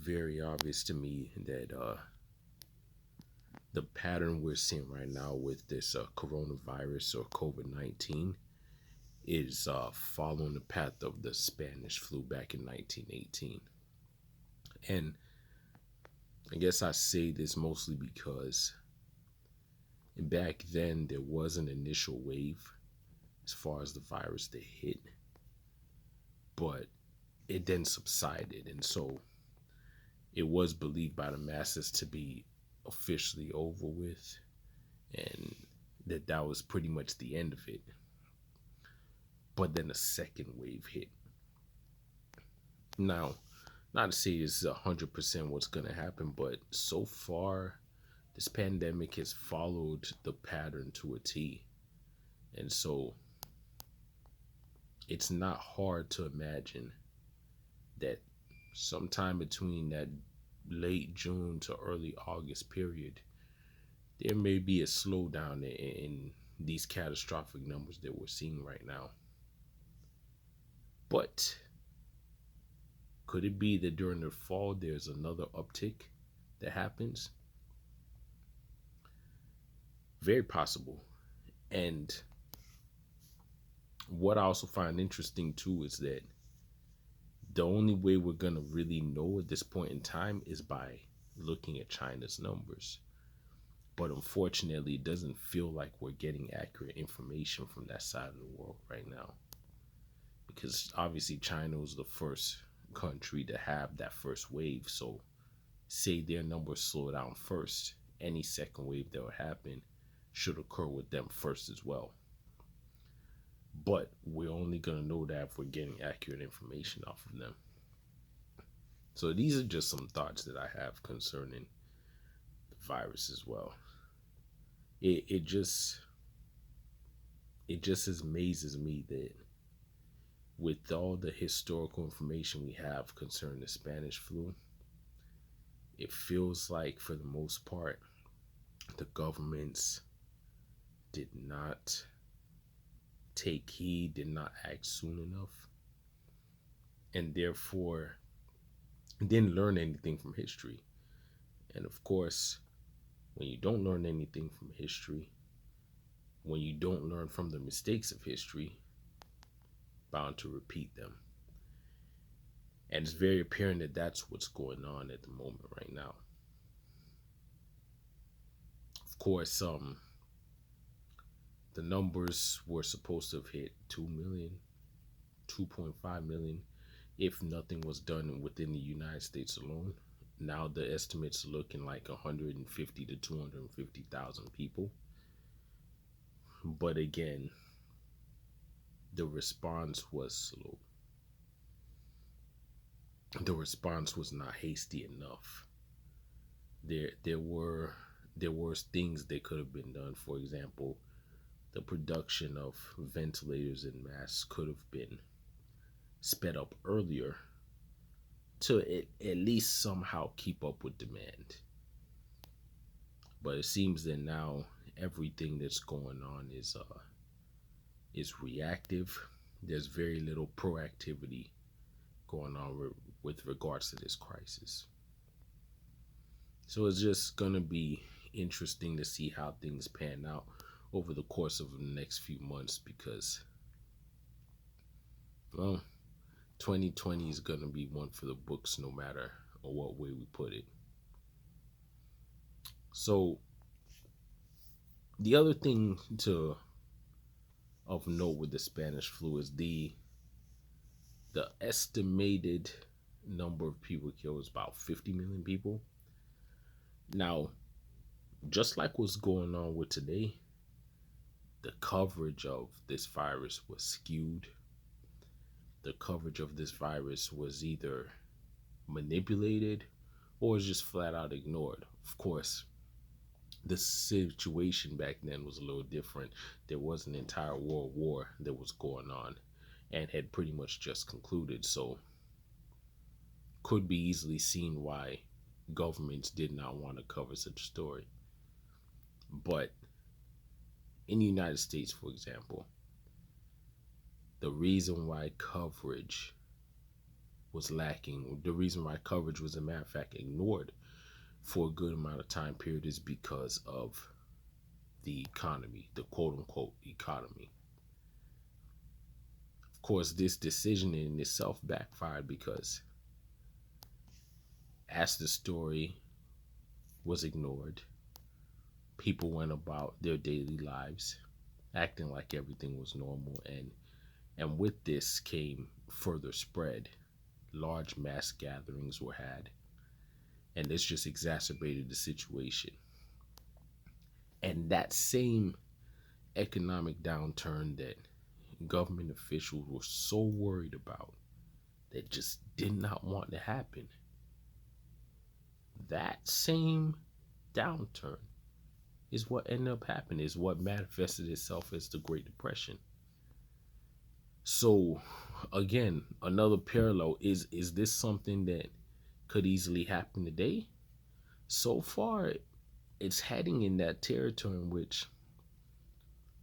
very obvious to me that the pattern we're seeing right now with this coronavirus or COVID 19 is following the path of the Spanish flu back in 1918. And I guess I say this mostly because back then there was an initial wave as far as the virus that hit, but it then subsided. And so it was believed by the masses to be officially over with and that was pretty much the end of it. But then a second wave hit. Now, not to say this is 100% what's going to happen, but so far, this pandemic has followed the pattern to a T. And so it's not hard to imagine that sometime between that late June to early August period, there may be a slowdown in these catastrophic numbers that we're seeing right now. But could it be that during the fall there's another uptick that happens? Very possible. And what I also find interesting too is that the only way we're going to really know at this point in time is by looking at China's numbers. But unfortunately, it doesn't feel like we're getting accurate information from that side of the world right now. Because obviously, China was the first country to have that first wave. So, say their numbers slow down first, any second wave that will happen should occur with them first as well. But we're only going to know that if we're getting accurate information off of them. So, these are just some thoughts that I have concerning the virus as well. It just amazes me that with all the historical information we have concerning the Spanish flu, it feels like for the most part the governments did not take heed, did not act soon enough, and therefore didn't learn anything from history. And of course, when you don't learn anything from history, when you don't learn from the mistakes of history, bound to repeat them. And it's very apparent that that's what's going on at the moment right now. Of course, the numbers were supposed to have hit 2 million, 2.5 million, if nothing was done within the United States alone. Now the estimates are looking like 150 to 250,000 people. But again, the response was slow. The response was not hasty enough. There were things that could have been done. For example, the production of ventilators and masks could have been sped up earlier to at least somehow keep up with demand. But it seems that now everything that's going on is reactive. There's very little proactivity going on with regards to this crisis. So it's just gonna be interesting to see how things pan out over the course of the next few months because, well, 2020 is gonna be one for the books no matter what way we put it. So the other thing to of note with the Spanish flu is the estimated number of people killed is about 50 million people. Now, just like what's going on with today, the coverage of this virus was skewed. The coverage of this virus was either manipulated or was just flat out ignored. Of course, the situation back then was a little different. There was an entire world war that was going on and had pretty much just concluded. So could be easily seen why governments did not want to cover such a story. But in the United States, for example, the reason why coverage was lacking. The reason why coverage was, a matter of fact, ignored for a good amount of time period is because of the economy, the quote unquote economy. Of course, this decision in itself backfired because as the story was ignored, people went about their daily lives acting like everything was normal, and with this came further spread. Large mass gatherings were had, and this just exacerbated the situation. And that same economic downturn that government officials were so worried about, that just did not want to happen, that same downturn is what ended up happening, is what manifested itself as the Great Depression. So again, another parallel is this something that could easily happen today? So far, it's heading in that territory in which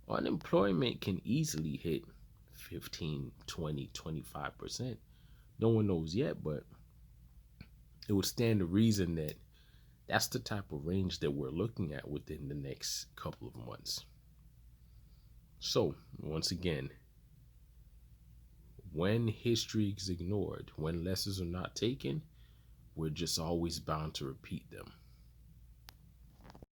unemployment can easily hit 15, 20, 25%. No one knows yet, but it would stand to reason that that's the type of range that we're looking at within the next couple of months. So, once again, when history is ignored, when lessons are not taken, we're just always bound to repeat them.